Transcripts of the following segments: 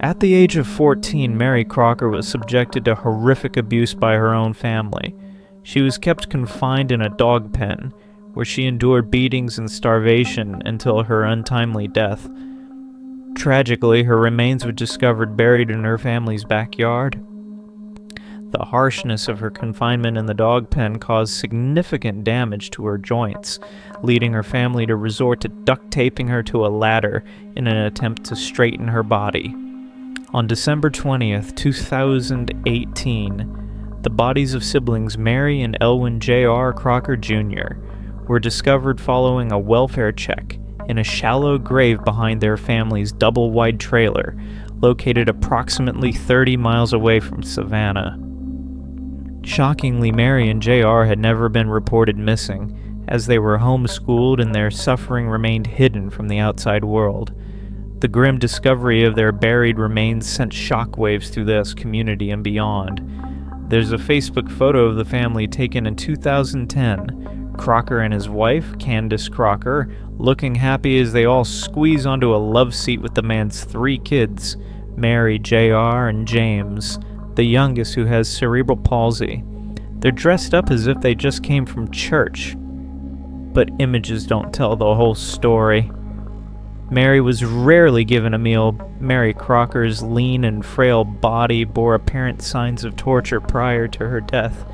At the age of 14, Mary Crocker was subjected to horrific abuse by her own family. She was kept confined in a dog pen, where she endured beatings and starvation until her untimely death. Tragically, her remains were discovered buried in her family's backyard. The harshness of her confinement in the dog pen caused significant damage to her joints, leading her family to resort to duct taping her to a ladder in an attempt to straighten her body. On December 20th, 2018, the bodies of siblings Mary and Elwyn J.R. Crocker Jr. were discovered following a welfare check in a shallow grave behind their family's double-wide trailer, located approximately 30 miles away from Savannah. Shockingly, Mary and J.R. had never been reported missing, as they were homeschooled and their suffering remained hidden from the outside world. The grim discovery of their buried remains sent shockwaves through this community and beyond. There's a Facebook photo of the family taken in 2010, Crocker and his wife, Candace Crocker, looking happy as they all squeeze onto a love seat with the man's 3 kids, Mary, J.R., and James, the youngest, who has cerebral palsy. They're dressed up as if they just came from church. But images don't tell the whole story. Mary was rarely given a meal. Mary Crocker's lean and frail body bore apparent signs of torture prior to her death.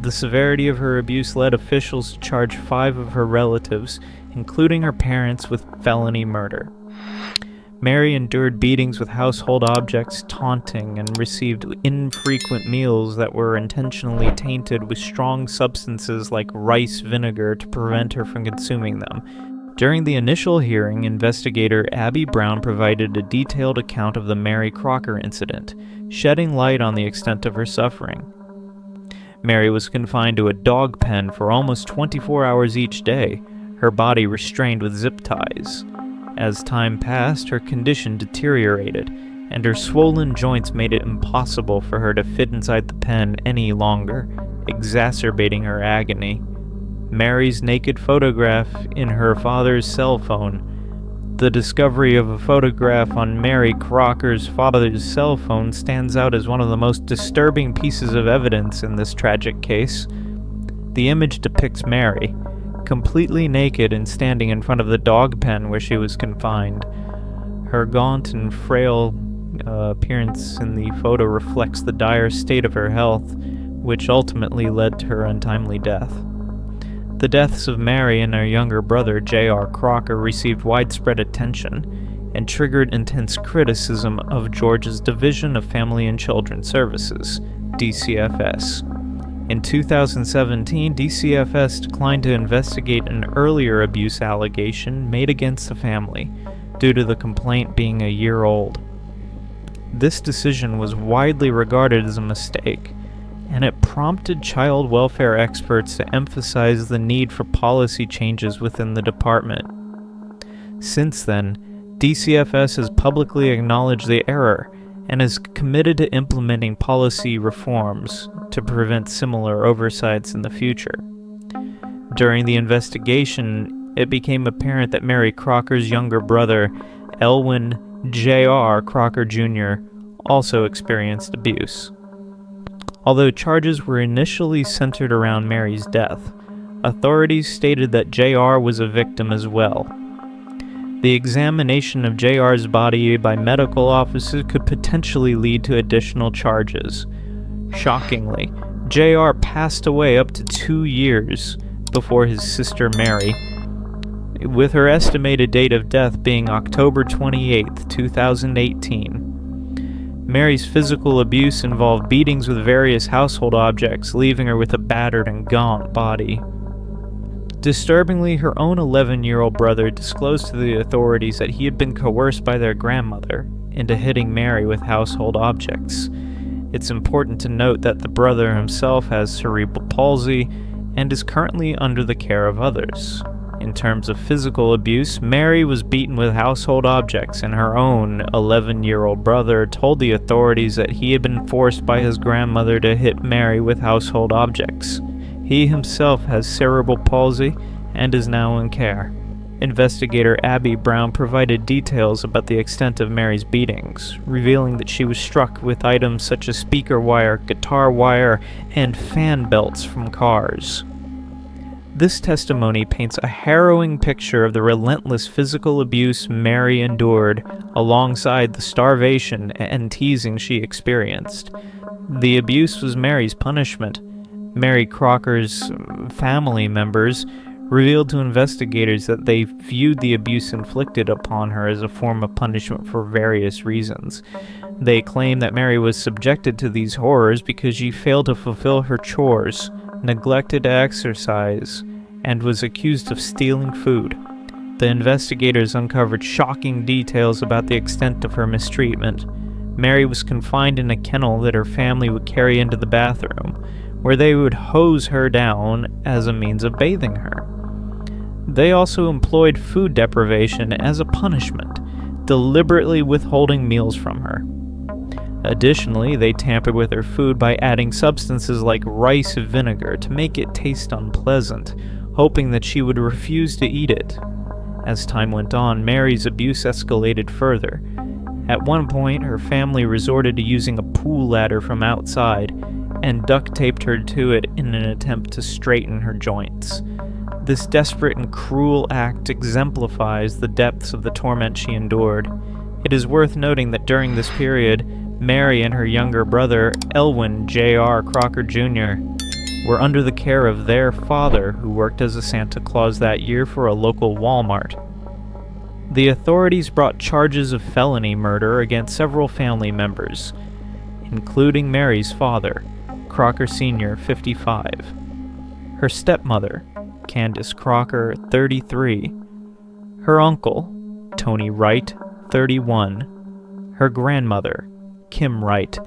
The severity of her abuse led officials to charge 5 of her relatives, including her parents, with felony murder. Mary endured beatings with household objects, taunting, and received infrequent meals that were intentionally tainted with strong substances like rice vinegar to prevent her from consuming them. During the initial hearing, investigator Abby Brown provided a detailed account of the Mary Crocker incident, shedding light on the extent of her suffering. Mary was confined to a dog pen for almost 24 hours each day, her body restrained with zip ties. As time passed, her condition deteriorated, and her swollen joints made it impossible for her to fit inside the pen any longer, exacerbating her agony. Mary's naked photograph in her father's cell phone. The discovery of a photograph on Mary Crocker's father's cell phone stands out as one of the most disturbing pieces of evidence in this tragic case. The image depicts Mary, completely naked and standing in front of the dog pen where she was confined. Her gaunt and frail appearance in the photo reflects the dire state of her health, which ultimately led to her untimely death. The deaths of Mary and her younger brother, J.R. Crocker, received widespread attention and triggered intense criticism of Georgia's Division of Family and Children Services, DCFS. In 2017, DCFS declined to investigate an earlier abuse allegation made against the family, due to the complaint being a year old. This decision was widely regarded as a mistake, and it prompted child welfare experts to emphasize the need for policy changes within the department. Since then, DCFS has publicly acknowledged the error and is committed to implementing policy reforms to prevent similar oversights in the future. During the investigation, it became apparent that Mary Crocker's younger brother, Elwyn J.R. Crocker Jr., also experienced abuse. Although charges were initially centered around Mary's death, authorities stated that J.R. was a victim as well. The examination of J.R.'s body by medical officers could potentially lead to additional charges. Shockingly, J.R. passed away up to 2 years before his sister Mary, with her estimated date of death being October 28, 2018. Mary's physical abuse involved beatings with various household objects, leaving her with a battered and gaunt body. Disturbingly, her own 11-year-old brother disclosed to the authorities that he had been coerced by their grandmother into hitting Mary with household objects. It's important to note that the brother himself has cerebral palsy and is currently under the care of others. In terms of physical abuse, Mary was beaten with household objects, and her own 11-year-old brother told the authorities that he had been forced by his grandmother to hit Mary with household objects. He himself has cerebral palsy and is now in care. Investigator Abby Brown provided details about the extent of Mary's beatings, revealing that she was struck with items such as speaker wire, guitar wire, and fan belts from cars. This testimony paints a harrowing picture of the relentless physical abuse Mary endured, alongside the starvation and teasing she experienced. The abuse was Mary's punishment. Mary Crocker's family members revealed to investigators that they viewed the abuse inflicted upon her as a form of punishment for various reasons. They claim that Mary was subjected to these horrors because she failed to fulfill her chores, neglected to exercise, and was accused of stealing food. The investigators uncovered shocking details about the extent of her mistreatment. Mary was confined in a kennel that her family would carry into the bathroom, where they would hose her down as a means of bathing her. They also employed food deprivation as a punishment, deliberately withholding meals from her. Additionally, they tampered with her food by adding substances like rice vinegar to make it taste unpleasant, hoping that she would refuse to eat it. As time went on, Mary's abuse escalated further. At one point, her family resorted to using a pool ladder from outside and duct taped her to it in an attempt to straighten her joints. This desperate and cruel act exemplifies the depths of the torment she endured. It is worth noting that during this period, Mary and her younger brother, Elwin J.R. Crocker Jr., were under the care of their father, who worked as a Santa Claus that year for a local Walmart. The authorities brought charges of felony murder against several family members, including Mary's father, Crocker Sr., 55, her stepmother, Candace Crocker, 33, her uncle, Tony Wright, 31, her grandmother, Kim Wright,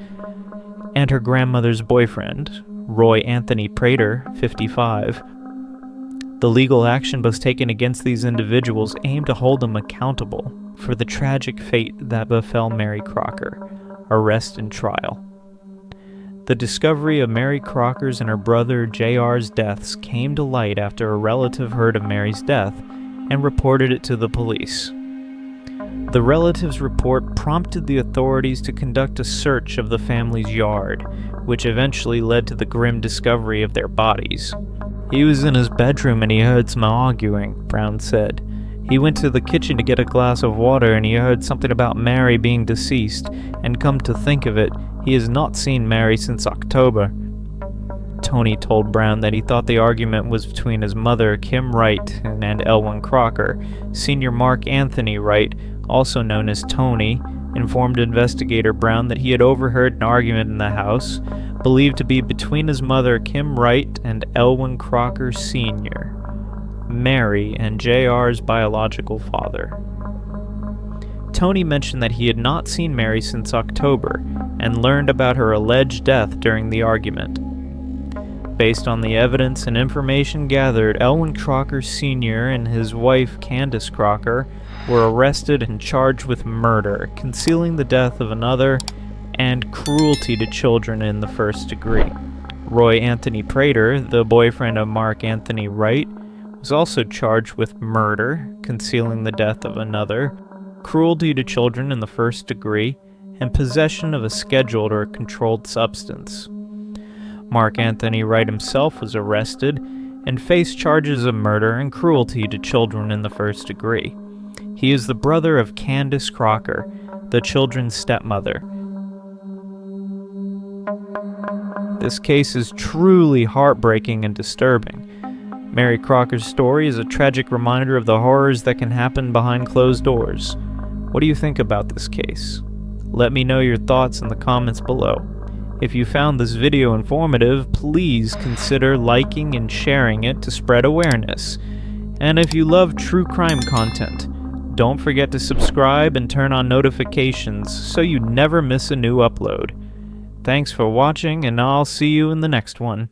and her grandmother's boyfriend, Roy Anthony Prater, 55. The legal action was taken against these individuals aimed to hold them accountable for the tragic fate that befell Mary Crocker, arrest and trial. The discovery of Mary Crocker's and her brother J.R.'s deaths came to light after a relative heard of Mary's death and reported it to the police. The relative's report prompted the authorities to conduct a search of the family's yard, which eventually led to the grim discovery of their bodies. "He was in his bedroom and he heard some arguing," Brown said. "He went to the kitchen to get a glass of water and he heard something about Mary being deceased, and come to think of it, he has not seen Mary since October." Tony told Brown that he thought the argument was between his mother, Kim Wright, and Elwin Crocker. Senior Mark Anthony Wright, also known as Tony, informed investigator Brown that he had overheard an argument in the house, believed to be between his mother, Kim Wright, and Elwin Crocker Sr., Mary and J.R.'s biological father. Tony mentioned that he had not seen Mary since October and learned about her alleged death during the argument. Based on the evidence and information gathered, Elwin Crocker Sr. and his wife Candace Crocker were arrested and charged with murder, concealing the death of another, and cruelty to children in the first degree. Roy Anthony Prater, the boyfriend of Mark Anthony Wright, was also charged with murder, concealing the death of another, cruelty to children in the first degree, and possession of a scheduled or controlled substance. Mark Anthony Wright himself was arrested and faced charges of murder and cruelty to children in the first degree. He is the brother of Candace Crocker, the children's stepmother. This case is truly heartbreaking and disturbing. Mary Crocker's story is a tragic reminder of the horrors that can happen behind closed doors. What do you think about this case? Let me know your thoughts in the comments below. If you found this video informative, please consider liking and sharing it to spread awareness. And if you love true crime content, don't forget to subscribe and turn on notifications so you never miss a new upload. Thanks for watching, and I'll see you in the next one.